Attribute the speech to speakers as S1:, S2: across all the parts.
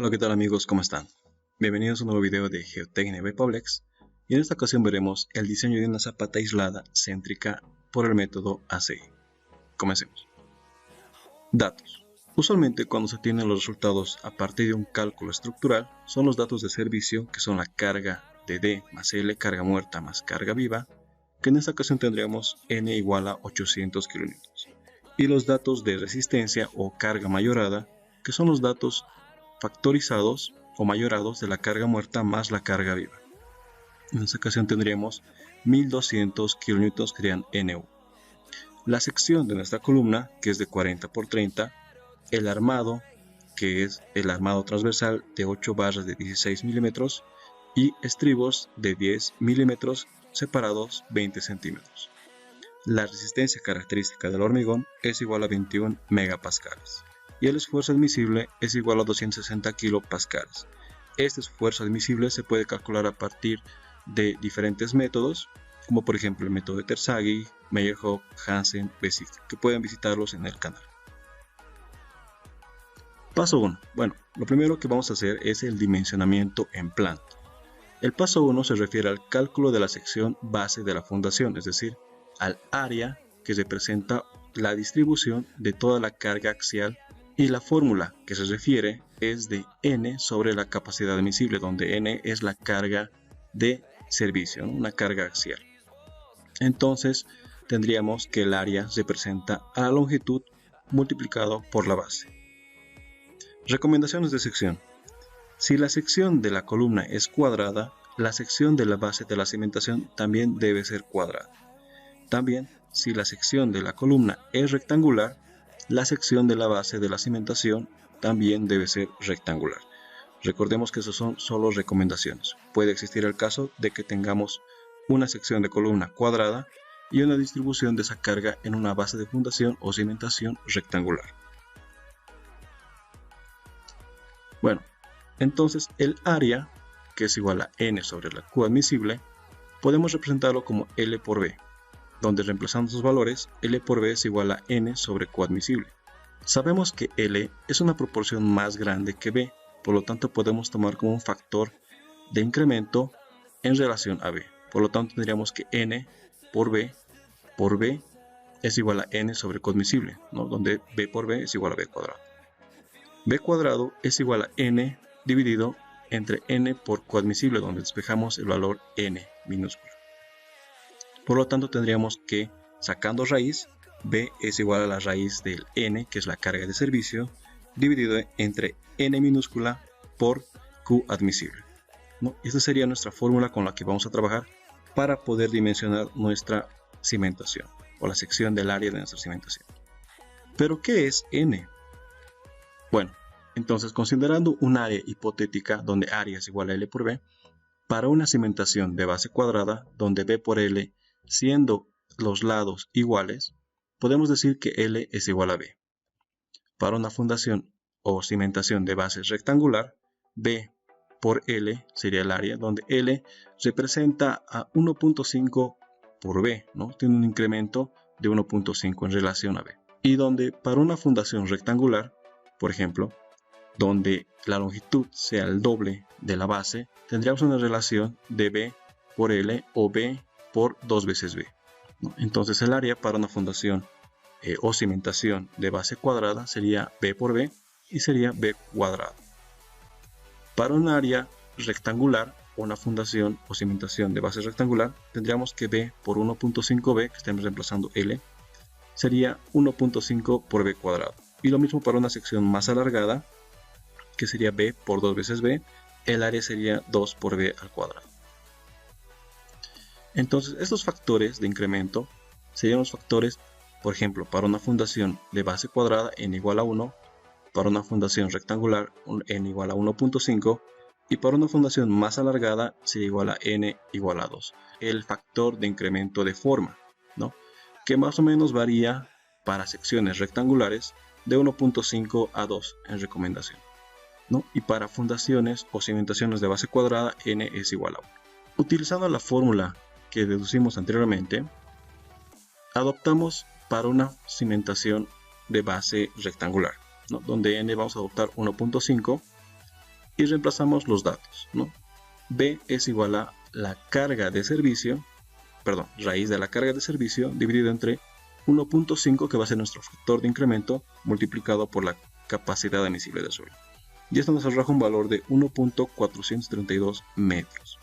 S1: Hola, ¿qué tal amigos? ¿Cómo están? Bienvenidos a un nuevo video de Geotecnia by Poblex, y en esta ocasión veremos el diseño de una zapata aislada céntrica por el método ACI. Comencemos. Datos. Usualmente cuando se tienen los resultados a partir de un cálculo estructural son los datos de servicio, que son la carga de D más L, carga muerta más carga viva, que en esta ocasión tendríamos N igual a 800 kN, y los datos de resistencia o carga mayorada, que son los datos factorizados o mayorados de la carga muerta más la carga viva. En esta ocasión tendríamos 1200 kN, que serían NU. La sección de nuestra columna, que es de 40 por 30, el armado, que es el armado transversal de 8 barras de 16 milímetros y estribos de 10 milímetros separados 20 centímetros. La resistencia característica del hormigón es igual a 21 megapascales y el esfuerzo admisible es igual a 260 kilopascales. Este esfuerzo admisible se puede calcular a partir de diferentes métodos, como por ejemplo el método de Terzaghi, Meyerhof, Hansen, Bessick, que pueden visitarlos en el canal. Paso 1. Bueno, lo primero que vamos a hacer es el dimensionamiento en planta. El paso 1 se refiere al cálculo de la sección base de la fundación, es decir, al área que representa la distribución de toda la carga axial, y la fórmula que se refiere es de N sobre la capacidad admisible, donde N es la carga de servicio, ¿no? Una carga axial. Entonces tendríamos que el área representa a la longitud multiplicado por la base. Recomendaciones de sección. Si la sección de la columna es cuadrada, la sección de la base de la cimentación también debe ser cuadrada. También, si la sección de la columna es rectangular, la sección de la base de la cimentación también debe ser rectangular. Recordemos que eso son solo recomendaciones. Puede existir el caso de que tengamos una sección de columna cuadrada y una distribución de esa carga en una base de fundación o cimentación rectangular. Bueno, entonces el área, que es igual a N sobre la Q admisible, podemos representarlo como L por B, donde reemplazando sus valores, L por B es igual a N sobre Q admisible. Sabemos que L es una proporción más grande que B, por lo tanto podemos tomar como un factor de incremento en relación a B. Por lo tanto tendríamos que N por B es igual a N sobre Q admisible, ¿no? Donde B por B es igual a B cuadrado. B cuadrado es igual a N dividido entre N por Q admisible, donde despejamos el valor N minúsculo. Por lo tanto tendríamos que, sacando raíz, B es igual a la raíz del N, que es la carga de servicio, dividido entre N minúscula por Q admisible, ¿no? Esta sería nuestra fórmula con la que vamos a trabajar para poder dimensionar nuestra cimentación o la sección del área de nuestra cimentación. ¿Pero qué es N? Bueno, entonces considerando un área hipotética donde área es igual a L por B, para una cimentación de base cuadrada donde B por L siendo los lados iguales, podemos decir que L es igual a B. Para una fundación o cimentación de base rectangular, B por L sería el área, donde L representa a 1.5 por B, ¿no? Tiene un incremento de 1.5 en relación a B. Y donde para una fundación rectangular, por ejemplo, donde la longitud sea el doble de la base, tendríamos una relación de B por L o B por 2 veces B, ¿no? Entonces el área para una fundación o cimentación de base cuadrada sería B por B y sería B cuadrado. Para un área rectangular o una fundación o cimentación de base rectangular, tendríamos que B por 1.5B, que estamos reemplazando L, sería 1.5 por B cuadrado. Y lo mismo para una sección más alargada, que sería B por 2 veces B, el área sería 2 por B al cuadrado. Entonces estos factores de incremento serían los factores, por ejemplo, para una fundación de base cuadrada n igual a 1, para una fundación rectangular n igual a 1.5 y para una fundación más alargada sería igual a n igual a 2. El factor de incremento de forma, ¿no? Que más o menos varía para secciones rectangulares de 1.5 a 2 en recomendación, ¿no? Y para fundaciones o cimentaciones de base cuadrada n es igual a 1. Utilizando la fórmula que deducimos anteriormente, adoptamos para una cimentación de base rectangular, ¿no? Donde n vamos a adoptar 1.5 y reemplazamos los datos, ¿no? B es igual a la carga de servicio, raíz de la carga de servicio dividido entre 1.5, que va a ser nuestro factor de incremento, multiplicado por la capacidad admisible del suelo. Y esto nos arroja un valor de 1.432 metros.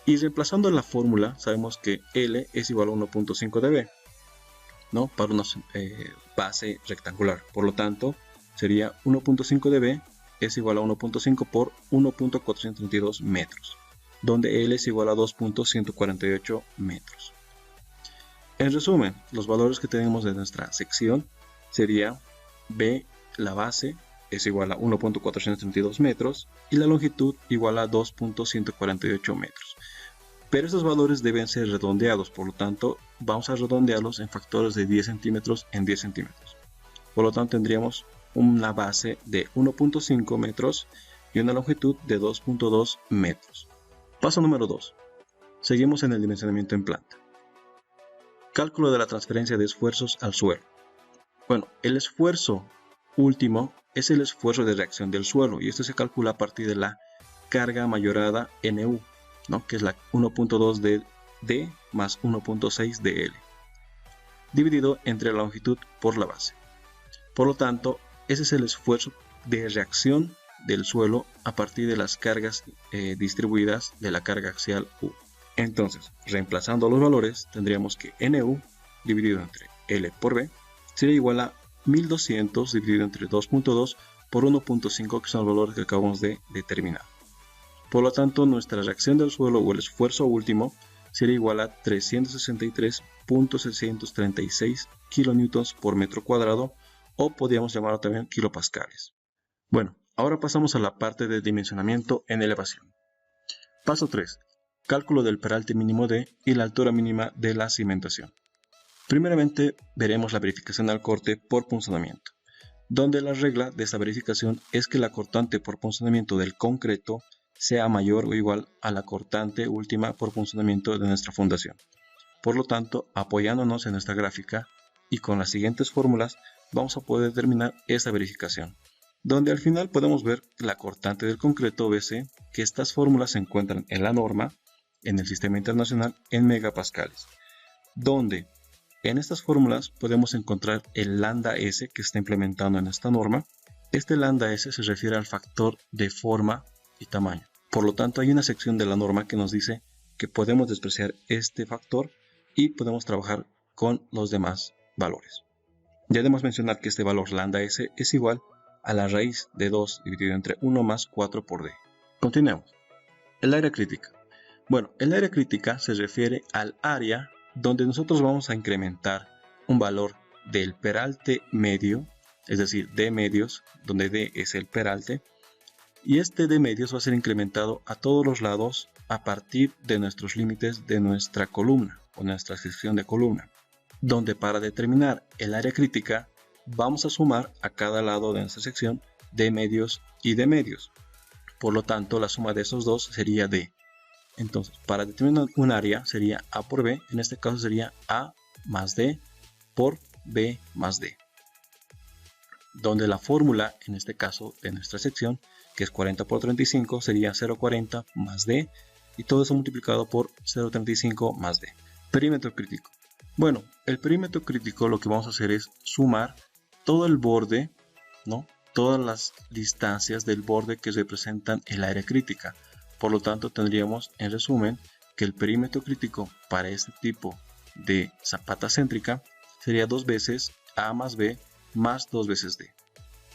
S1: Y reemplazando la fórmula, sabemos que L es igual a 1.5 dB, ¿no? Para una base rectangular. Por lo tanto, sería 1.5 dB es igual a 1.5 por 1.432 metros, donde L es igual a 2.148 metros. En resumen, los valores que tenemos de nuestra sección sería B, la base, es igual a 1.432 metros y la longitud igual a 2.148 metros. Pero estos valores deben ser redondeados, por lo tanto vamos a redondearlos en factores de 10 centímetros en 10 centímetros. Por lo tanto tendríamos una base de 1.5 metros y una longitud de 2.2 metros. Paso número 2. Seguimos en el dimensionamiento en planta. Cálculo de la transferencia de esfuerzos al suelo. Bueno, el esfuerzo último es el esfuerzo de reacción del suelo y esto se calcula a partir de la carga mayorada NU, ¿no? Que es la 1.2 de D más 1.6 de L, dividido entre la longitud por la base. Por lo tanto, ese es el esfuerzo de reacción del suelo a partir de las cargas distribuidas de la carga axial U. Entonces, reemplazando los valores, tendríamos que NU dividido entre L por B sería igual a 1200 dividido entre 2.2 por 1.5, que son los valores que acabamos de determinar. Por lo tanto, nuestra reacción del suelo o el esfuerzo último sería igual a 363.636 kN por metro cuadrado, o podríamos llamarlo también kilopascales. Bueno, ahora pasamos a la parte de dimensionamiento en elevación. Paso 3. Cálculo del peralte mínimo D y la altura mínima de la cimentación. Primeramente veremos la verificación al corte por punzonamiento, donde la regla de esta verificación es que la cortante por punzonamiento del concreto sea mayor o igual a la cortante última por punzonamiento de nuestra fundación. Por lo tanto, apoyándonos en nuestra gráfica y con las siguientes fórmulas, vamos a poder determinar esta verificación, donde al final podemos ver la cortante del concreto BC, que estas fórmulas se encuentran en la norma, en el sistema internacional, en megapascales, donde en estas fórmulas podemos encontrar el lambda S que está implementando en esta norma. Este lambda S se refiere al factor de forma y tamaño. Por lo tanto, hay una sección de la norma que nos dice que podemos despreciar este factor y podemos trabajar con los demás valores. Ya debemos mencionar que este valor lambda S es igual a la raíz de 2 dividido entre 1 más 4 por D. Continuemos. El área crítica. Bueno, el área crítica se refiere al área donde nosotros vamos a incrementar un valor del peralte medio, es decir, D medios, donde D es el peralte, y este D medios va a ser incrementado a todos los lados a partir de nuestros límites de nuestra columna o nuestra sección de columna, donde para determinar el área crítica vamos a sumar a cada lado de nuestra sección D medios y D medios. Por lo tanto, la suma de esos dos sería D. Entonces, para determinar un área sería A por B, en este caso sería A más D por B más D, donde la fórmula, en este caso de nuestra sección, que es 40 por 35, sería 0,40 más D, y todo eso multiplicado por 0,35 más D. Perímetro crítico. Bueno, el perímetro crítico lo que vamos a hacer es sumar todo el borde, ¿no? Todas las distancias del borde que representan el área crítica. Por lo tanto, tendríamos en resumen que el perímetro crítico para este tipo de zapata céntrica sería 2 veces A más B más 2 veces D,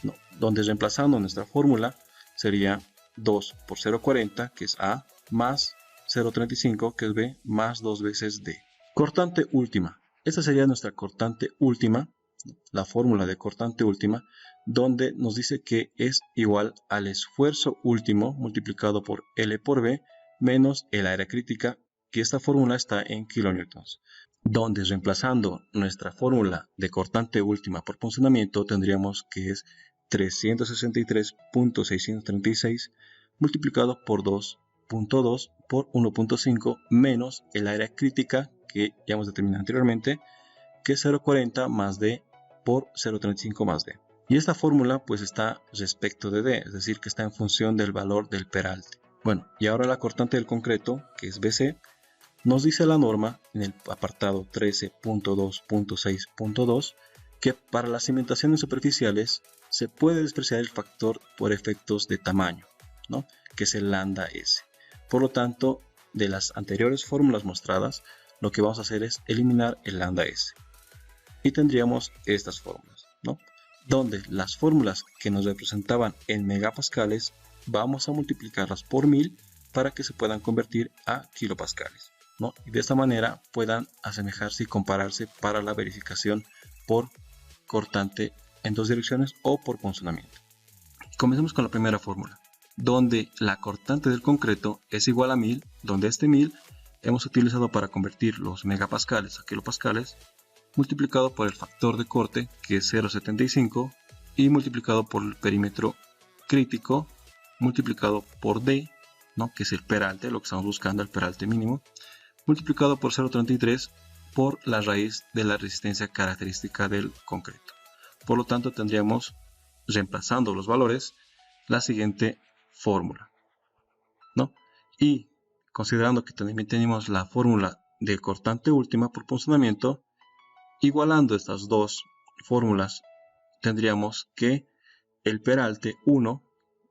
S1: ¿no? Donde reemplazando nuestra fórmula sería 2 por 0,40, que es A, más 0,35, que es B, más 2 veces D. Cortante última. Esta sería nuestra cortante última, la fórmula de cortante última, donde nos dice que es igual al esfuerzo último multiplicado por L por B menos el área crítica, que esta fórmula está en kilonewtons, donde reemplazando nuestra fórmula de cortante última por punzonamiento tendríamos que es 363.636 multiplicado por 2.2 por 1.5 menos el área crítica que ya hemos determinado anteriormente, que es 0,40 más D por 0,35 más D. Y esta fórmula pues está respecto de D, es decir, que está en función del valor del peralte. Bueno, y ahora la cortante del concreto, que es BC, nos dice la norma en el apartado 13.2.6.2 que para las cimentaciones superficiales se puede despreciar el factor por efectos de tamaño, ¿no? Que es el lambda S. Por lo tanto, de las anteriores fórmulas mostradas, lo que vamos a hacer es eliminar el lambda S. Y tendríamos estas fórmulas, ¿no? Donde las fórmulas que nos representaban en megapascales vamos a multiplicarlas por 1000 para que se puedan convertir a kilopascales, ¿no? Y de esta manera puedan asemejarse y compararse para la verificación por cortante en dos direcciones o por punzonamiento. Comencemos con la primera fórmula, donde la cortante del concreto es igual a 1000, donde este 1000 hemos utilizado para convertir los megapascales a kilopascales, multiplicado por el factor de corte, que es 0,75, y multiplicado por el perímetro crítico, multiplicado por D, ¿no? Que es el peralte, lo que estamos buscando, el peralte mínimo, multiplicado por 0,33 por la raíz de la resistencia característica del concreto. Por lo tanto, tendríamos, reemplazando los valores, la siguiente fórmula, ¿no? Y considerando que también tenemos la fórmula de cortante última por punzonamiento, igualando estas dos fórmulas, tendríamos que el peralte 1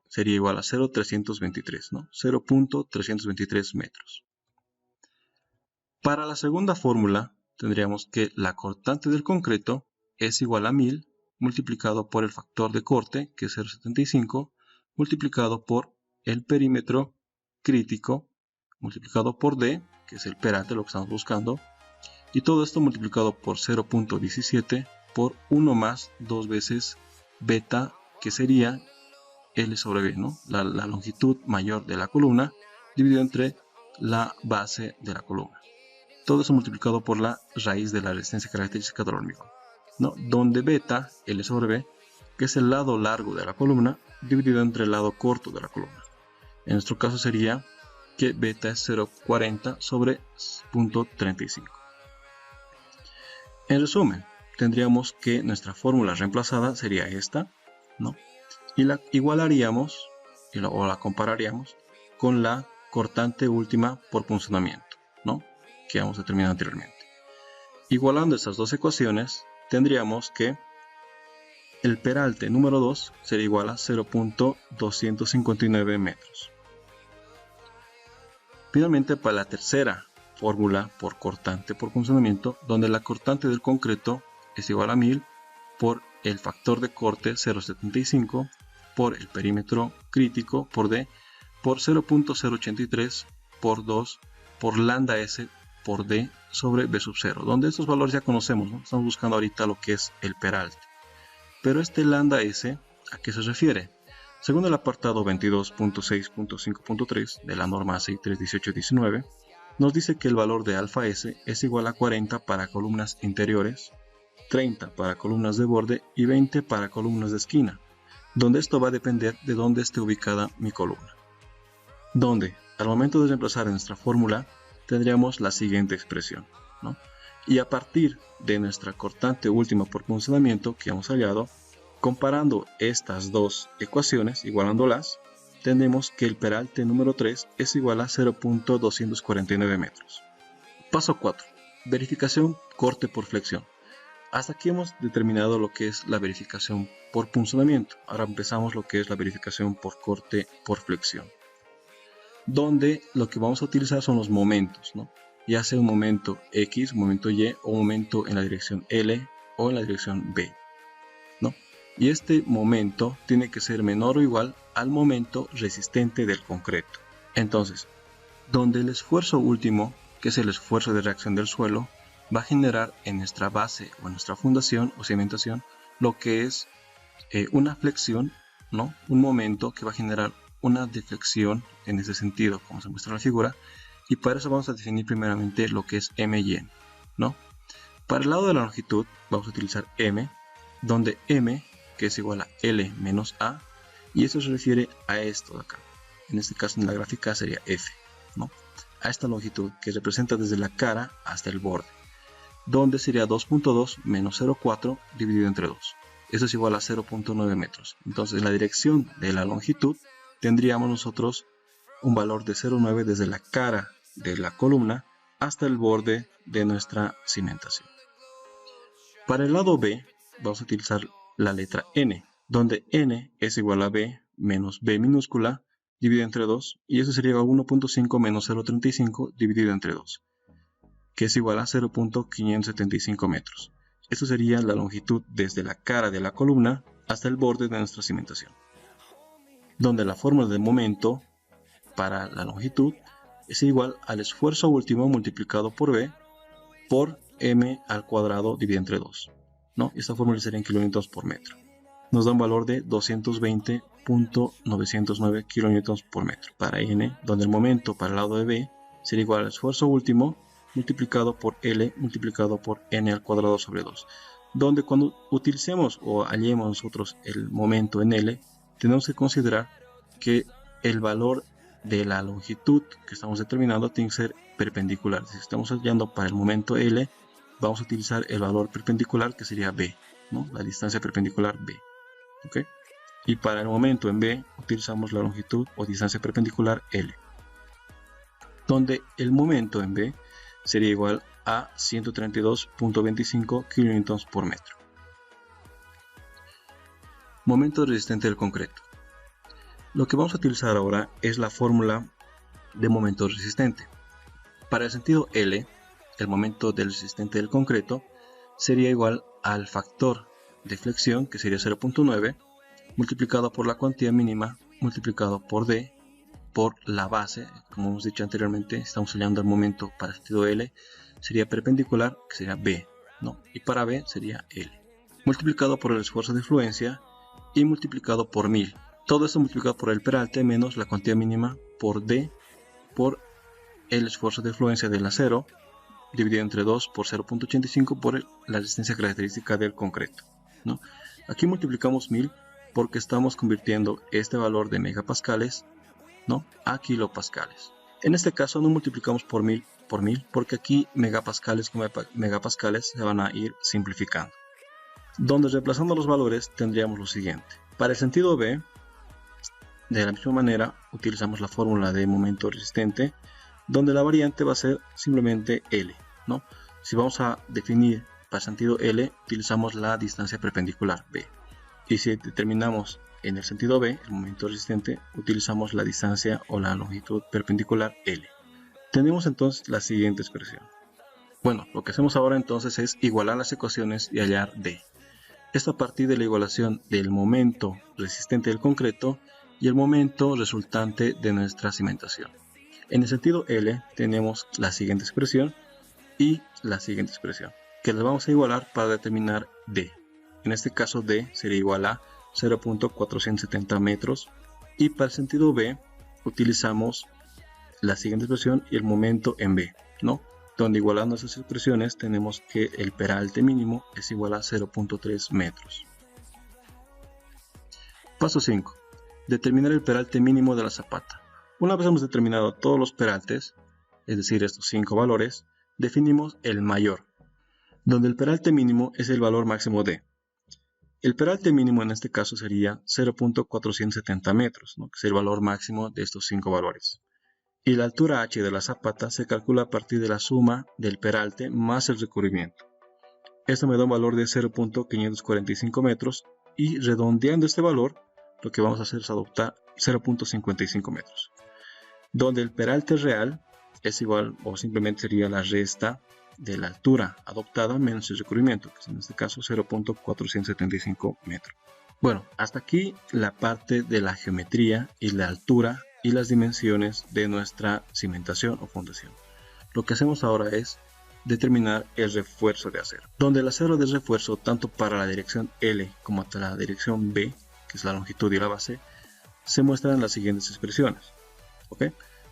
S1: sería igual a 0,323, ¿no? 0.323 metros. Para la segunda fórmula, tendríamos que la cortante del concreto es igual a 1000 multiplicado por el factor de corte, que es 0,75, multiplicado por el perímetro crítico, multiplicado por D, que es el peralte, lo que estamos buscando, y todo esto multiplicado por 0.17 por 1 más 2 veces beta, que sería L sobre B, ¿no? La longitud mayor de la columna dividido entre la base de la columna. Todo eso multiplicado por la raíz de la resistencia característica del hormigón, ¿no? Donde beta, L sobre B, que es el lado largo de la columna, dividido entre el lado corto de la columna. En nuestro caso sería que beta es 0,40 sobre 0.35. En resumen, tendríamos que nuestra fórmula reemplazada sería esta, ¿no? Y la igualaríamos o la compararíamos con la cortante última por punzonamiento, ¿no? Que hemos determinado anteriormente. Igualando estas dos ecuaciones, tendríamos que el peralte número 2 sería igual a 0.259 metros. Finalmente, para la tercera fórmula por cortante por punzonamiento, donde la cortante del concreto es igual a 1000 por el factor de corte 0,75 por el perímetro crítico por D por 0.083 por 2 por lambda S por D sobre B sub 0, donde estos valores ya conocemos, ¿no? Estamos buscando ahorita lo que es el peralte. Pero este lambda S, ¿a qué se refiere? Según el apartado 22.6.5.3 de la norma ASI 31819, nos dice que el valor de alfa S es igual a 40 para columnas interiores, 30 para columnas de borde y 20 para columnas de esquina, donde esto va a depender de dónde esté ubicada mi columna. Donde, al momento de reemplazar en nuestra fórmula, tendríamos la siguiente expresión, ¿no? Y a partir de nuestra cortante última por punzonamiento que hemos hallado, comparando estas dos ecuaciones, igualándolas, tenemos que el peralte número 3 es igual a 0.249 metros. Paso 4. Verificación corte por flexión. Hasta aquí hemos determinado lo que es la verificación por punzonamiento. Ahora empezamos lo que es la verificación por corte por flexión, donde lo que vamos a utilizar son los momentos, ¿no? Ya sea un momento X, un momento Y o un momento en la dirección L o en la dirección B, ¿no? Y este momento tiene que ser menor o igual al momento resistente del concreto. Entonces, donde el esfuerzo último, que es el esfuerzo de reacción del suelo, va a generar en nuestra base o en nuestra fundación o cimentación lo que es una flexión, ¿no? Un momento que va a generar una deflexión en ese sentido, como se muestra en la figura, y para eso vamos a definir primeramente lo que es M y N, ¿no? Para el lado de la longitud vamos a utilizar M, donde M, que es igual a L menos A, y eso se refiere a esto de acá. En este caso en la gráfica sería F, ¿no? A esta longitud que representa desde la cara hasta el borde, donde sería 2.2 menos 0.4 dividido entre 2. Eso es igual a 0.9 metros. Entonces en la dirección de la longitud tendríamos nosotros un valor de 0.9 desde la cara de la columna hasta el borde de nuestra cimentación. Para el lado B vamos a utilizar la letra N, donde N es igual a B menos B minúscula dividido entre 2, y eso sería 1.5 menos 0.35 dividido entre 2, que es igual a 0.575 metros. Esto sería la longitud desde la cara de la columna hasta el borde de nuestra cimentación, donde la fórmula de momento para la longitud es igual al esfuerzo último multiplicado por B por M al cuadrado dividido entre 2, ¿no? Esta fórmula sería en kilómetros por metro. Nos da un valor de 220.909 kilómetros por metro para N, donde el momento para el lado de B sería igual al esfuerzo último multiplicado por L multiplicado por N al cuadrado sobre 2, donde cuando utilicemos o hallemos nosotros el momento en L, tenemos que considerar que el valor de la longitud que estamos determinando tiene que ser perpendicular. Si estamos hallando para el momento L, vamos a utilizar el valor perpendicular, que sería B, ¿no? La distancia perpendicular B. ¿Okay? Y para el momento en B utilizamos la longitud o distancia perpendicular L, donde el momento en B sería igual a 132.25 kN por metro. Momento resistente del concreto. Lo que vamos a utilizar ahora es la fórmula de momento resistente. Para el sentido L, el momento del resistente del concreto sería igual al factor de flexión, que sería 0.9, multiplicado por la cuantía mínima, multiplicado por D, por la base. Como hemos dicho anteriormente, estamos hallando el momento para el sentido L, sería perpendicular, que sería B, ¿no? Y para B sería L, multiplicado por el esfuerzo de fluencia y multiplicado por 1000. Todo esto multiplicado por el peralte menos la cuantía mínima por D por el esfuerzo de fluencia del acero dividido entre 2 por 0.85 por la resistencia característica del concreto, ¿no? Aquí multiplicamos 1000 porque estamos convirtiendo este valor de megapascales, ¿no?, a kilopascales. En este caso no multiplicamos por 1000 porque aquí megapascales con megapascales se van a ir simplificando, donde reemplazando los valores tendríamos lo siguiente. Para el sentido B, de la misma manera utilizamos la fórmula de momento resistente, donde la variante va a ser simplemente L, ¿no? Si vamos a definir para el sentido L, utilizamos la distancia perpendicular B. Y si determinamos en el sentido B, el momento resistente, utilizamos la distancia o la longitud perpendicular L. Tenemos entonces la siguiente expresión. Bueno, lo que hacemos ahora entonces es igualar las ecuaciones y hallar D. Esto a partir de la igualación del momento resistente del concreto y el momento resultante de nuestra cimentación. En el sentido L tenemos la siguiente expresión y la siguiente expresión, que las vamos a igualar para determinar D. En este caso D sería igual a 0.470 metros, y para el sentido B utilizamos la siguiente expresión y el momento en B, ¿no?, donde igualando esas expresiones tenemos que el peralte mínimo es igual a 0.3 metros. Paso 5. Determinar el peralte mínimo de la zapata. Una vez hemos determinado todos los peraltes, es decir, estos 5 valores, definimos el mayor, donde el peralte mínimo es el valor máximo D. El peralte mínimo en este caso sería 0.470 metros, ¿no?, que es el valor máximo de estos 5 valores. Y la altura H de la zapata se calcula a partir de la suma del peralte más el recubrimiento. Esto me da un valor de 0.545 metros, y redondeando este valor, lo que vamos a hacer es adoptar 0.55 metros, donde el peralte real es igual o simplemente sería la resta de la altura adoptada menos el recubrimiento, que es en este caso 0.475 metros. Bueno, hasta aquí la parte de la geometría y la altura y las dimensiones de nuestra cimentación o fundación. Lo que hacemos ahora es determinar el refuerzo de acero, donde el acero de refuerzo tanto para la dirección L como para la dirección B, que es la longitud y la base, se muestran en las siguientes expresiones, ¿ok?,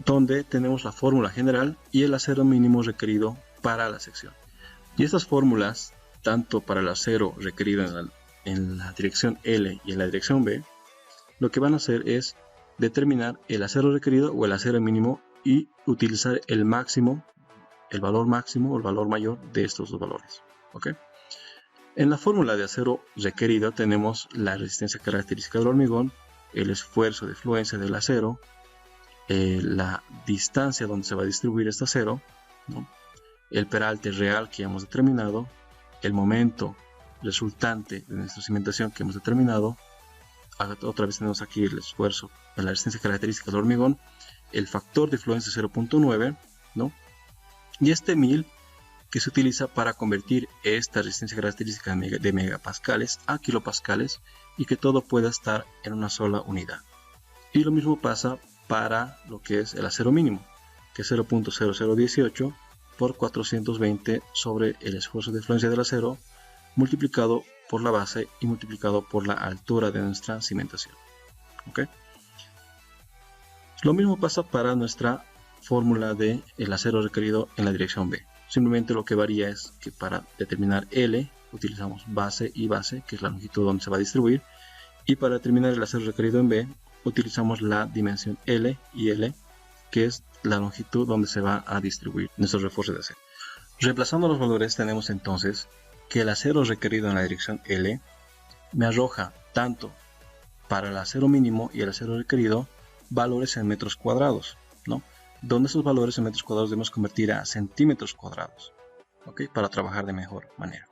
S1: donde tenemos la fórmula general y el acero mínimo requerido para la sección. Y estas fórmulas, tanto para el acero requerido en la dirección L y en la dirección B, lo que van a hacer es determinar el acero requerido o el acero mínimo y utilizar el máximo, el valor máximo o el valor mayor de estos dos valores, ¿ok? En la fórmula de acero requerido tenemos la resistencia característica del hormigón, el esfuerzo de fluencia del acero, la distancia donde se va a distribuir este acero, ¿no? El peralte real que hemos determinado, el momento resultante de nuestra cimentación que hemos determinado. Otra vez tenemos aquí el esfuerzo, la resistencia característica del hormigón, el factor de fluencia 0.9, ¿no? Y este 1000 que se utiliza para convertir esta resistencia característica de megapascales a kilopascales y que todo pueda estar en una sola unidad. Y lo mismo pasa para lo que es el acero mínimo, que es 0.0018 por 420 sobre el esfuerzo de fluencia del acero multiplicado por la base y multiplicado por la altura de nuestra cimentación. ¿Okay? Lo mismo pasa para nuestra fórmula del acero requerido en la dirección B. Simplemente lo que varía es que para determinar L utilizamos base y base, que es la longitud donde se va a distribuir, y para determinar el acero requerido en B utilizamos la dimensión L y L, que es la longitud donde se va a distribuir nuestros refuerzos de acero. Reemplazando los valores tenemos entonces que el acero requerido en la dirección L me arroja tanto para el acero mínimo y el acero requerido valores en metros cuadrados, ¿no? Donde esos valores en metros cuadrados debemos convertir a centímetros cuadrados, ¿okay? Para trabajar de mejor manera.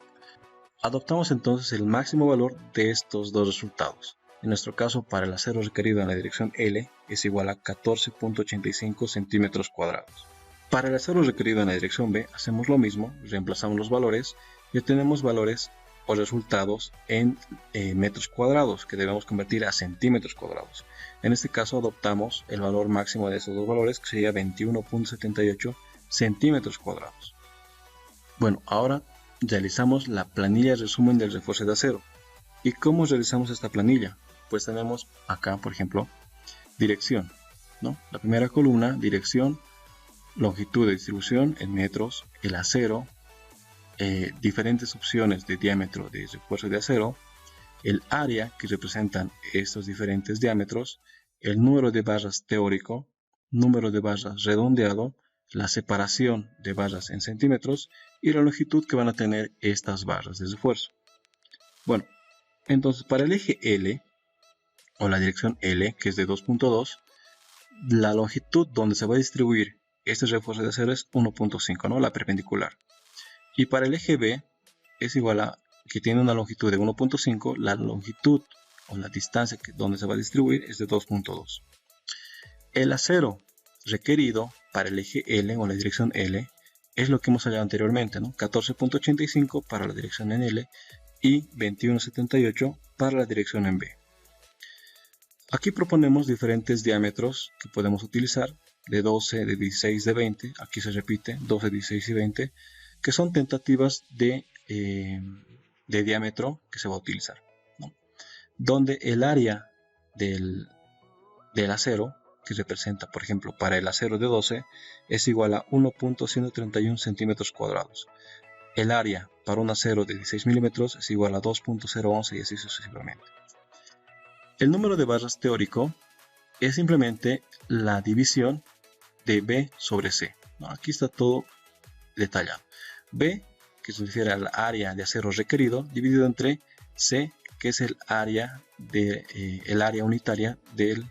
S1: Adoptamos entonces el máximo valor de estos dos resultados. En nuestro caso, para el acero requerido en la dirección L es igual a 14.85 centímetros cuadrados. Para el acero requerido en la dirección B hacemos lo mismo, reemplazamos los valores y obtenemos valores o resultados en metros cuadrados que debemos convertir a centímetros cuadrados. En este caso adoptamos el valor máximo de estos dos valores, que sería 21.78 centímetros cuadrados. Bueno, ahora realizamos la planilla de resumen del refuerzo de acero. ¿Y cómo realizamos esta planilla? Pues tenemos acá, por ejemplo, dirección, ¿no? La primera columna, dirección, longitud de distribución en metros, el acero, diferentes opciones de diámetro de refuerzo de acero, el área que representan estos diferentes diámetros, el número de barras teórico, número de barras redondeado, la separación de barras en centímetros y la longitud que van a tener estas barras de refuerzo. Bueno, entonces para el eje L o la dirección L, que es de 2.2, la longitud donde se va a distribuir este refuerzo de acero es 1.5, ¿no? La perpendicular. Y para el eje B es igual a que tiene una longitud de 1.5, la longitud o la distancia donde se va a distribuir es de 2.2. El acero requerido para el eje L o la dirección L es lo que hemos hallado anteriormente, ¿no? 14.85 para la dirección en L y 21.78 para la dirección en B. Aquí proponemos diferentes diámetros que podemos utilizar, de 12, de 16, de 20, aquí se repite 12, 16 y 20, que son tentativas de diámetro que se va a utilizar, ¿no? Donde el área del acero, que representa, por ejemplo, para el acero de 12, es igual a 1.131 centímetros cuadrados. El área para un acero de 16 milímetros es igual a 2.011 y así sucesivamente. El número de barras teórico es simplemente la división de B sobre C, ¿no? Aquí está todo detallado. B, que se refiere al área de acero requerido, dividido entre C, que es el área unitaria de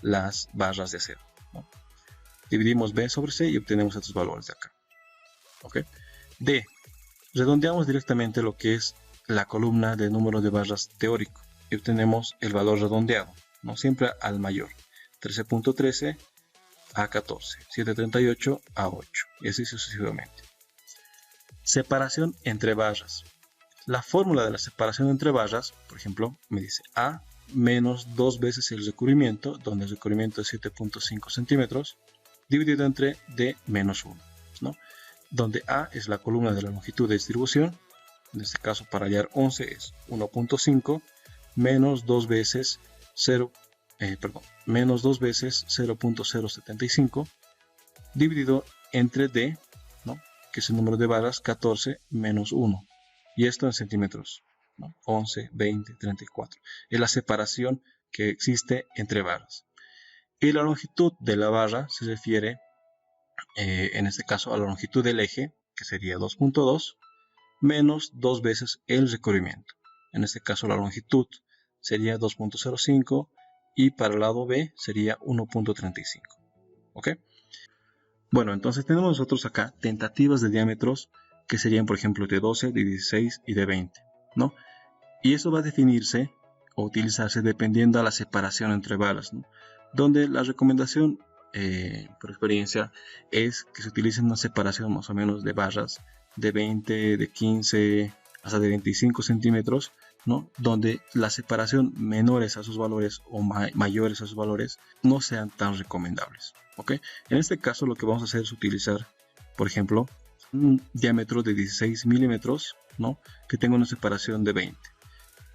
S1: las barras de acero, ¿no? Dividimos B sobre C y obtenemos estos valores de acá. ¿Okay? D, redondeamos directamente lo que es la columna de número de barras teórico y obtenemos el valor redondeado, ¿no? Siempre al mayor, 13.13 a 14, 7.38 a 8 y así sucesivamente. Separación entre barras. La fórmula de la separación entre barras, por ejemplo, me dice A menos 2 veces el recubrimiento, donde el recubrimiento es 7.5 centímetros, dividido entre D menos 1, ¿no? Donde A es la columna de la longitud de distribución, en este caso para hallar 11 es 1.5 menos 2 veces 0.075 dividido entre D, ¿no? Que es el número de barras, 14 menos 1, y esto en centímetros, ¿no? 11, 20, 34. Es la separación que existe entre barras. Y la longitud de la barra se refiere, en este caso, a la longitud del eje, que sería 2.2, menos 2 veces el recubrimiento. En este caso la longitud sería 2.05 y para el lado B sería 1.35. ¿Ok? Bueno, entonces tenemos nosotros acá tentativas de diámetros que serían, por ejemplo, de 12, de 16 y de 20, ¿no? Y eso va a definirse o utilizarse dependiendo a la separación entre balas, ¿no? Donde la recomendación, por experiencia, es que se utilice una separación más o menos de barras de 20, de 15, hasta de 25 centímetros, ¿no? Donde la separación menores a sus valores o mayores a sus valores no sean tan recomendables, ¿ok? En este caso lo que vamos a hacer es utilizar, por ejemplo, un diámetro de 16 milímetros, ¿no? Que tenga una separación de 20,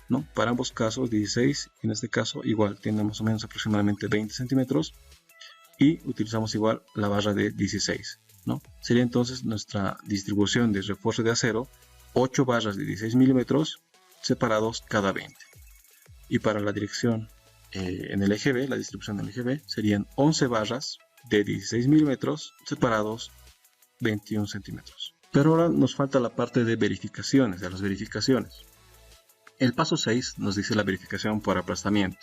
S1: ¿no? Para ambos casos 16, en este caso igual tiene más o menos aproximadamente 20 centímetros y utilizamos igual la barra de 16, ¿no? Sería entonces nuestra distribución de refuerzo de acero, 8 barras de 16 milímetros separados cada 20. Y para la dirección en el eje B, la distribución del eje B, serían 11 barras de 16 milímetros separados 21 centímetros. Pero ahora nos falta la parte de verificaciones, de las verificaciones. El paso 6 nos dice la verificación por aplastamiento,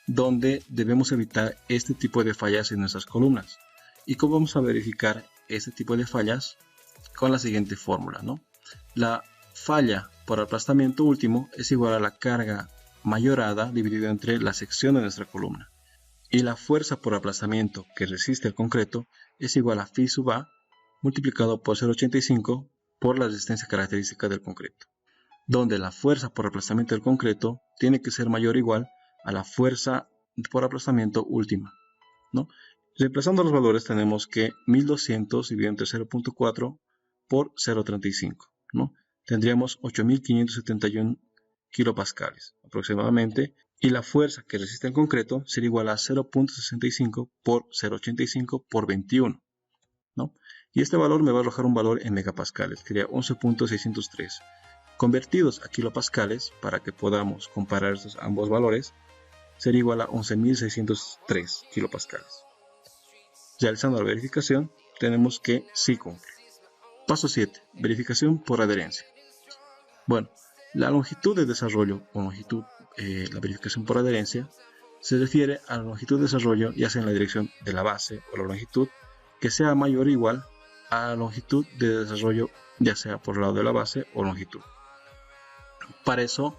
S1: donde debemos evitar este tipo de fallas en nuestras columnas. ¿Y cómo vamos a verificar este tipo de fallas? Con la siguiente fórmula, ¿no? La falla por aplastamiento último es igual a la carga mayorada dividida entre la sección de nuestra columna. Y la fuerza por aplastamiento que resiste el concreto es igual a phi sub A multiplicado por 0,85 por la resistencia característica del concreto, donde la fuerza por aplastamiento del concreto tiene que ser mayor o igual a la fuerza por aplastamiento última, ¿no? Reemplazando los valores tenemos que 1200 dividido entre 0.4 por 0.35, ¿no? Tendríamos 8571 kilopascales aproximadamente, y la fuerza que resiste el concreto sería igual a 0.65 por 0.85 por 21, ¿no? Y este valor me va a arrojar un valor en megapascales, que sería 11.603. Convertidos a kilopascales, para que podamos comparar estos ambos valores, sería igual a 11.603 kilopascales. Realizando la verificación, tenemos que sí cumple. Paso 7. Verificación por adherencia. Bueno, la longitud de desarrollo o longitud, la verificación por adherencia, se refiere a la longitud de desarrollo, ya sea en la dirección de la base o la longitud, que sea mayor o igual a la longitud de desarrollo, ya sea por el lado de la base o longitud. Para eso,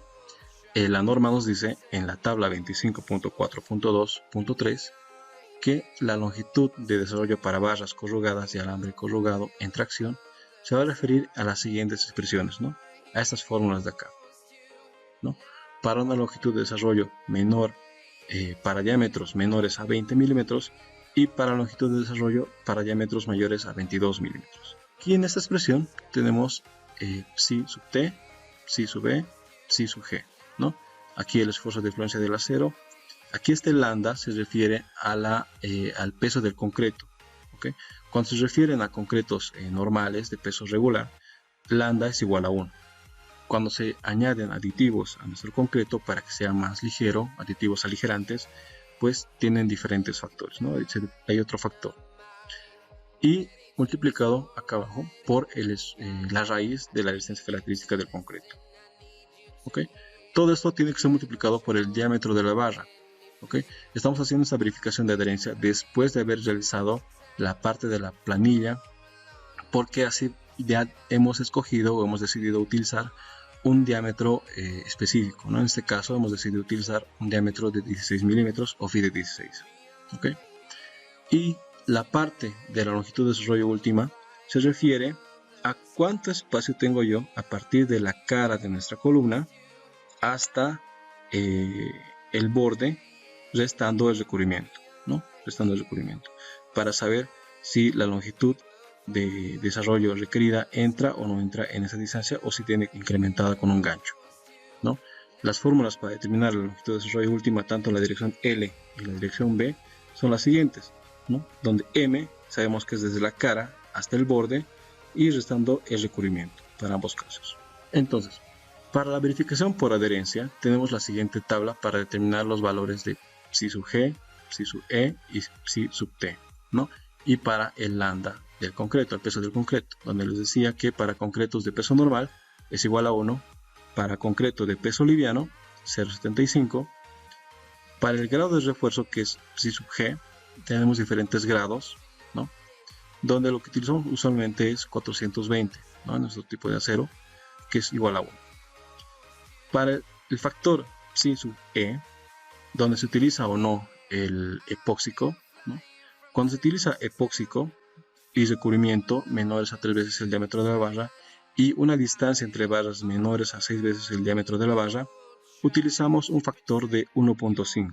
S1: la norma nos dice en la tabla 25.4.2.3 que la longitud de desarrollo para barras corrugadas y alambre corrugado en tracción se va a referir a las siguientes expresiones, ¿no? A estas fórmulas de acá, ¿no? Para una longitud de desarrollo menor, para diámetros menores a 20 milímetros, y para longitud de desarrollo para diámetros mayores a 22 milímetros. Aquí en esta expresión tenemos psi sub t, psi sub e, psi sub g, ¿no? Aquí el esfuerzo de influencia del acero. Aquí este lambda se refiere a al peso del concreto, ¿okay? Cuando se refieren a concretos normales de peso regular, lambda es igual a 1. Cuando se añaden aditivos a nuestro concreto para que sea más ligero, aditivos aligerantes, pues tienen diferentes factores, ¿no? Hay otro factor. Y multiplicado acá abajo por la raíz de la resistencia característica del concreto. ¿Okay? Todo esto tiene que ser multiplicado por el diámetro de la barra. ¿Okay? Estamos haciendo esta verificación de adherencia después de haber realizado la parte de la planilla, porque así ya hemos escogido o hemos decidido utilizar un diámetro específico, ¿no? En este caso hemos decidido utilizar un diámetro de 16 milímetros o phi de 16. ¿Okay? Y la parte de la longitud de desarrollo última se refiere a cuánto espacio tengo yo a partir de la cara de nuestra columna hasta el borde, restando el recubrimiento, ¿no? Restando el recubrimiento, para saber si la longitud de desarrollo requerida entra o no entra en esa distancia, o si tiene incrementada con un gancho, ¿no? Las fórmulas para determinar la longitud de desarrollo última tanto en la dirección L y la dirección B son las siguientes, ¿no? Donde M sabemos que es desde la cara hasta el borde y restando el recubrimiento para ambos casos. Entonces, para la verificación por adherencia tenemos la siguiente tabla para determinar los valores de psi sub g, psi sub e y psi sub t, ¿no? Y para el lambda del concreto, el peso del concreto, donde les decía que para concretos de peso normal es igual a 1. Para concreto de peso liviano, 0,75. Para el grado de refuerzo, que es psi sub g, tenemos diferentes grados, ¿no? Donde lo que utilizamos usualmente es 420, ¿no? En nuestro tipo de acero, que es igual a 1. Para el factor psi sub e, donde se utiliza o no el epóxico, ¿no? Cuando se utiliza epóxico y recubrimiento menores a 3 veces el diámetro de la barra y una distancia entre barras menores a 6 veces el diámetro de la barra, utilizamos un factor de 1.5.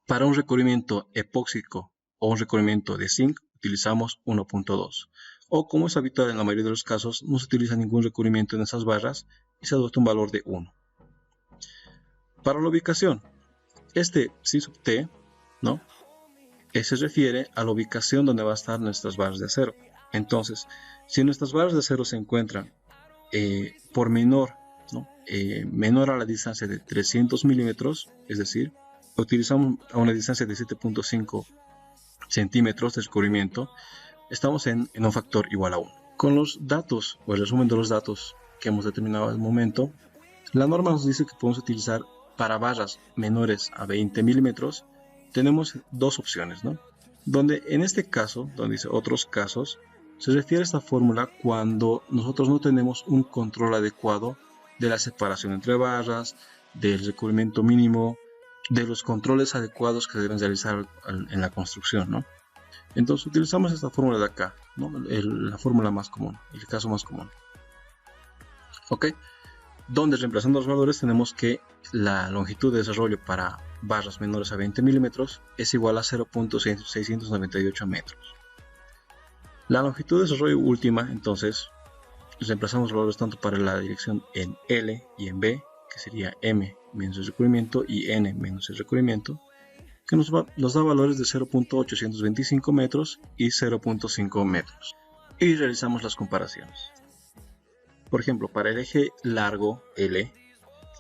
S1: Para un recubrimiento epóxico o un recubrimiento de zinc, utilizamos 1.2. O, como es habitual en la mayoría de los casos, no se utiliza ningún recubrimiento en esas barras y se adopta un valor de 1. Para la ubicación, este psi sub t, ¿no? Se refiere a la ubicación donde van a estar nuestras barras de acero. Entonces, si nuestras barras de acero se encuentran por menor, ¿no? Menor a la distancia de 300 milímetros, es decir, utilizamos a una distancia de 7.5 centímetros de recubrimiento, estamos en un factor igual a 1. Con los datos, o el resumen de los datos que hemos determinado al momento, la norma nos dice que podemos utilizar para barras menores a 20 milímetros, tenemos dos opciones, ¿no? Donde en este caso, donde dice otros casos, se refiere a esta fórmula cuando nosotros no tenemos un control adecuado de la separación entre barras, del recubrimiento mínimo, de los controles adecuados que deben realizar en la construcción, ¿no? Entonces utilizamos esta fórmula de acá, ¿no? La fórmula más común, el caso más común. ¿Ok? Donde reemplazando los valores tenemos que la longitud de desarrollo para barras menores a 20 milímetros es igual a 0.698 metros. La longitud de desarrollo última, entonces, reemplazamos los valores tanto para la dirección en L y en B, que sería M menos el recubrimiento y N menos el recubrimiento, que nos da valores de 0.825 metros y 0.5 metros. Y realizamos las comparaciones. Por ejemplo, para el eje largo L,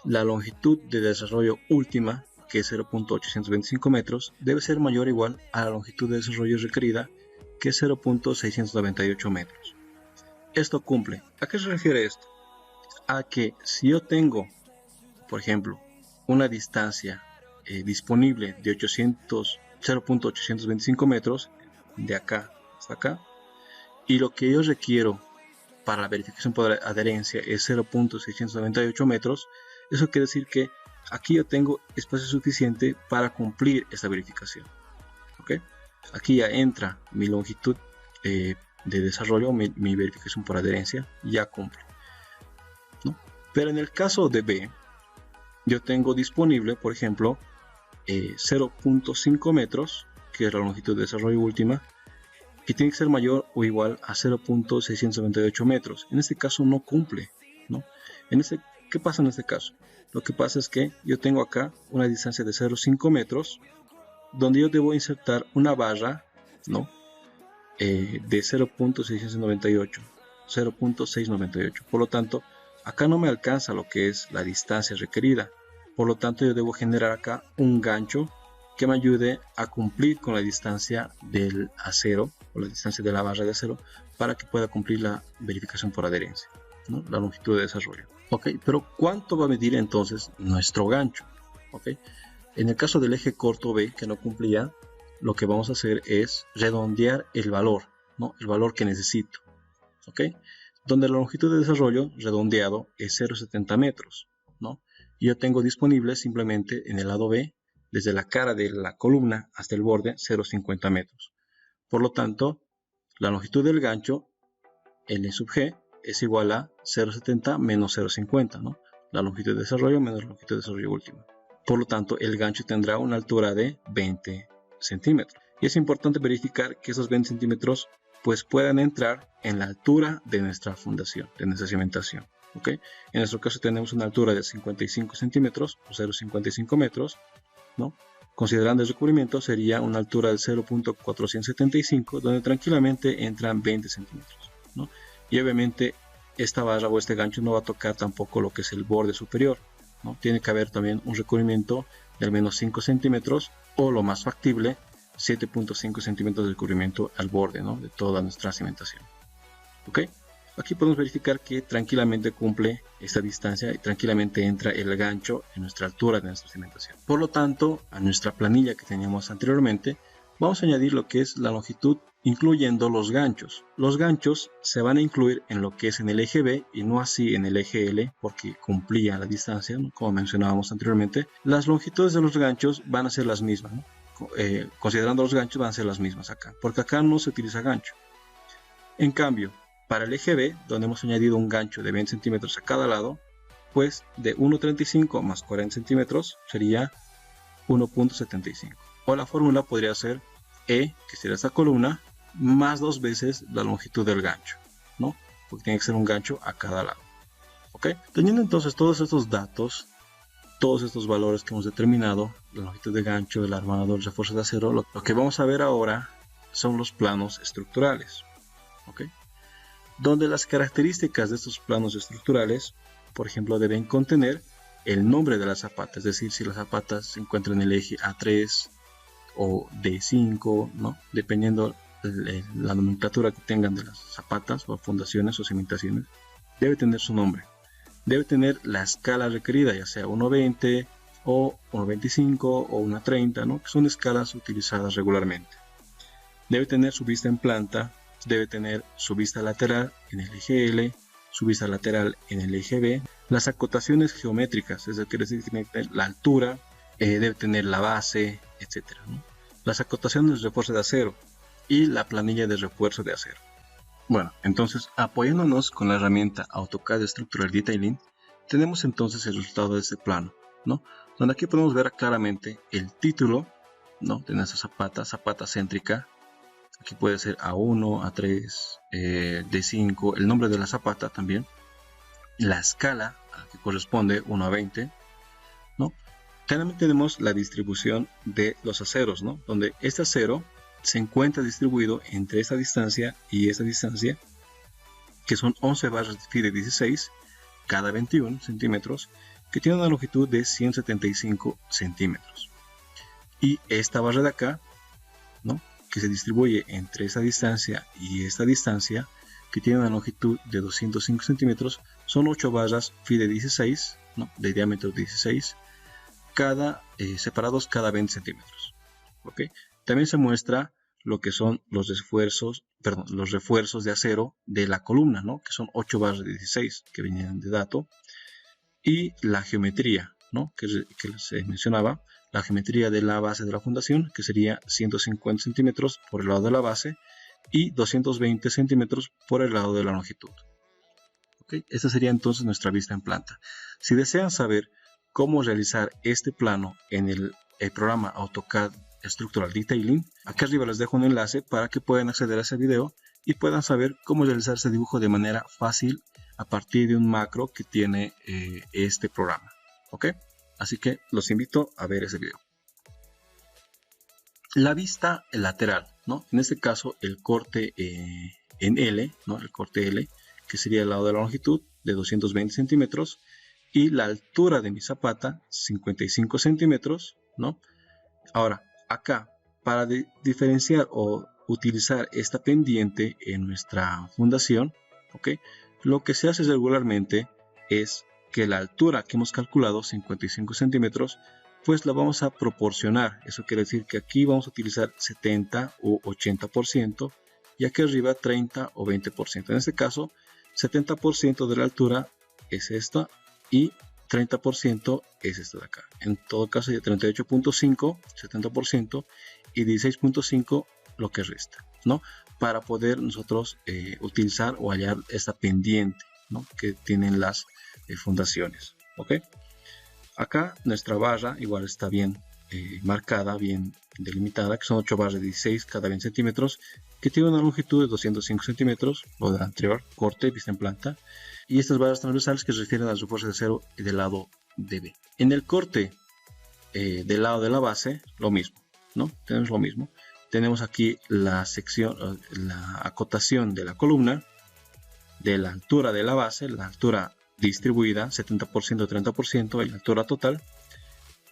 S1: la longitud de desarrollo última, que es 0.825 metros, debe ser mayor o igual a la longitud de desarrollo requerida, que es 0.698 metros. Esto cumple. ¿A qué se refiere esto? A que si yo tengo, por ejemplo, una distancia disponible de 0.825 metros, de acá hasta acá, y lo que yo requiero para la verificación por adherencia es 0.698 metros, eso quiere decir que aquí yo tengo espacio suficiente para cumplir esta verificación. ¿Okay? Aquí ya entra mi longitud de desarrollo, mi verificación por adherencia, ya cumple, ¿no? Pero en el caso de B, yo tengo disponible, por ejemplo, 0.5 metros, que es la longitud de desarrollo última, que tiene que ser mayor o igual a 0.698 metros. En este caso no cumple, ¿no? ¿Qué pasa en este caso? Lo que pasa es que yo tengo acá una distancia de 0.5 metros, donde yo debo insertar una barra, ¿no? De 0.698. Por lo tanto, acá no me alcanza lo que es la distancia requerida. Por lo tanto, yo debo generar acá un gancho que me ayude a cumplir con la distancia del acero o la distancia de la barra de acero para que pueda cumplir la verificación por adherencia, ¿no? La longitud de desarrollo. Ok, pero ¿cuánto va a medir entonces nuestro gancho? Ok, en el caso del eje corto B que no cumplía, lo que vamos a hacer es redondear el valor, ¿no? El valor que necesito. Ok, donde la longitud de desarrollo redondeado es 0.70 metros, ¿no? Y yo tengo disponible simplemente en el lado B, desde la cara de la columna hasta el borde, 0.50 metros. Por lo tanto, la longitud del gancho, L sub G, es igual a 0.70 menos 0.50, ¿no? La longitud de desarrollo menos la longitud de desarrollo última. Por lo tanto, el gancho tendrá una altura de 20 centímetros. Y es importante verificar que esos 20 centímetros pues puedan entrar en la altura de nuestra fundación, de nuestra cimentación. ¿Okay? En nuestro caso tenemos una altura de 55 centímetros o 0.55 metros, ¿no? Considerando el recubrimiento sería una altura de 0.475, donde tranquilamente entran 20 centímetros, ¿no? Y obviamente esta barra o este gancho no va a tocar tampoco lo que es el borde superior, ¿no? Tiene que haber también un recubrimiento de al menos 5 centímetros o lo más factible 7.5 centímetros de recubrimiento al borde, ¿no? De toda nuestra cimentación. ¿Ok? aquí podemos verificar que tranquilamente cumple esta distancia y tranquilamente entra el gancho en nuestra altura de nuestra cimentación. Por lo tanto, a nuestra planilla que teníamos anteriormente, vamos a añadir lo que es la longitud incluyendo los ganchos. Los ganchos se van a incluir en lo que es en el eje B y no así en el eje L porque cumplía la distancia, ¿no? Como mencionábamos anteriormente. Las longitudes de los ganchos van a ser las mismas, ¿no? Considerando los ganchos van a ser las mismas acá, porque acá no se utiliza gancho. En cambio, para el eje B, donde hemos añadido un gancho de 20 centímetros a cada lado, pues de 1,35 más 40 centímetros sería 1,75. O la fórmula podría ser E, que sería esta columna, más 2 veces la longitud del gancho, ¿no? Porque tiene que ser un gancho a cada lado. ¿Ok? Teniendo entonces todos estos datos, todos estos valores que hemos determinado, la longitud de gancho, el armador, el refuerzo de acero, lo que vamos a ver ahora son los planos estructurales. ¿Ok? Donde las características de estos planos estructurales, por ejemplo, deben contener el nombre de la zapata, es decir, si la zapata se encuentra en el eje A3 o D5, ¿no? Dependiendo de la nomenclatura que tengan de las zapatas o fundaciones o cimentaciones, debe tener su nombre. Debe tener la escala requerida, ya sea 1.20 o 1.25 o 1.30, ¿no? Que son escalas utilizadas regularmente. Debe tener su vista en planta, debe tener su vista lateral en el eje L, su vista lateral en el eje B, las acotaciones geométricas, es decir, tiene que tener la altura, debe tener la base, etc., ¿no? Las acotaciones de refuerzo de acero y la planilla de refuerzo de acero. Bueno, entonces apoyándonos con la herramienta AutoCAD Structural Detailing, tenemos entonces el resultado de este plano, ¿no? Donde aquí podemos ver claramente el título, ¿no? De nuestra zapata céntrica. Aquí puede ser A1, A3, D5, el nombre de la zapata también, la escala a la que corresponde 1 a 20, ¿no? También tenemos la distribución de los aceros, ¿no? Donde este acero se encuentra distribuido entre esta distancia y esta distancia, que son 11 barras de FIDE 16 cada 21 centímetros, que tiene una longitud de 175 centímetros. Y esta barra de acá, ¿no? Que se distribuye entre esta distancia y esta distancia, que tiene una longitud de 205 centímetros, son 8 barras FIDE 16, ¿no? De diámetro 16, separados cada 20 centímetros. ¿Okay? También se muestra lo que son los refuerzos de acero de la columna, ¿no? Que son 8 barras de 16 que venían de dato, y la geometría, ¿no? que les mencionaba, la geometría de la base de la fundación, que sería 150 centímetros por el lado de la base y 220 centímetros por el lado de la longitud. ¿Okay? Esta sería entonces nuestra vista en planta. Si desean saber cómo realizar este plano en el programa AutoCAD Structural Detailing, aquí arriba les dejo un enlace para que puedan acceder a ese video y puedan saber cómo realizar ese dibujo de manera fácil a partir de un macro que tiene este programa. ¿Ok? Así que los invito a ver ese video. La vista lateral, ¿no? En este caso el corte en L, ¿no? El corte L, que sería el lado de la longitud de 220 centímetros, y la altura de mi zapata 55 centímetros, ¿no? Ahora, acá, para diferenciar o utilizar esta pendiente en nuestra fundación, ¿ok? Lo que se hace regularmente es que la altura que hemos calculado, 55 centímetros, pues la vamos a proporcionar. Eso quiere decir que aquí vamos a utilizar 70 o 80% y aquí arriba 30 o 20%. En este caso, 70% de la altura es esta y 30% es esta de acá. En todo caso, de 38.5, 70% y 16.5 lo que resta, ¿no? Para poder nosotros utilizar o hallar esta pendiente, ¿no? Que tienen las fundaciones. ¿Ok? Acá nuestra barra igual está bien marcada, bien delimitada, que son 8 barras de 16 cada 20 centímetros, que tiene una longitud de 205 centímetros, lo del anterior corte, vista en planta, y estas barras transversales que se refieren al refuerzo de acero del lado DB. En el corte del lado de la base, lo mismo, ¿no? Tenemos lo mismo. Tenemos aquí la sección, la acotación de la columna, de la altura de la base, la altura distribuida, 70%, 30%, y la altura total,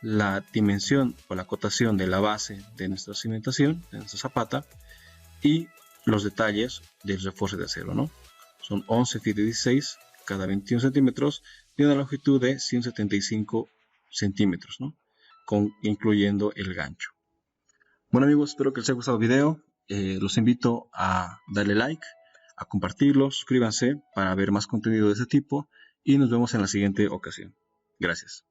S1: la dimensión o la acotación de la base de nuestra cimentación, de nuestra zapata, y los detalles del refuerzo de acero, ¿no? son 11 feet de 16 cada 21 centímetros y una longitud de 175 centímetros, ¿no? Incluyendo el gancho. Bueno amigos, espero que les haya gustado el video. Los invito a darle like, a compartirlo, suscríbanse para ver más contenido de este tipo y nos vemos en la siguiente ocasión. Gracias.